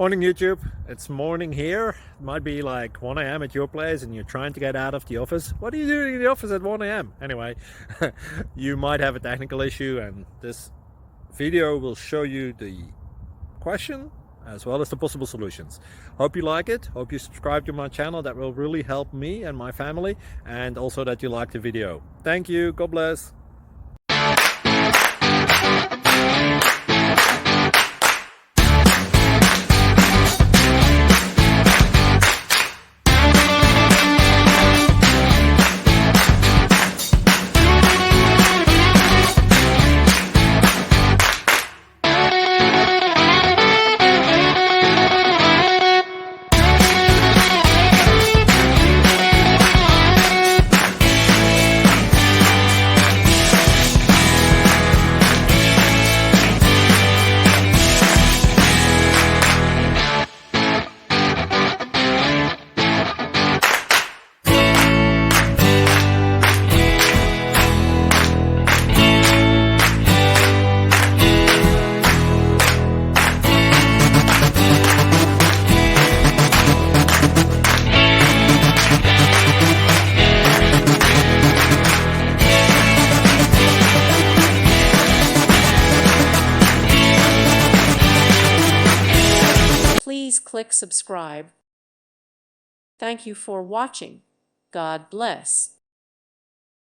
Morning YouTube, it's morning here. It might be like 1 a.m. at your place and you're trying to get out of the office. What are you doing in the office at 1 a.m.? Anyway, you might have a technical issue and this video will show you the question as well as the possible solutions. Hope you like it, hope you subscribe to my channel. That will really help me and my family, and also that you like the video. Thank you, God bless. Please click subscribe. Thank you for watching. God bless.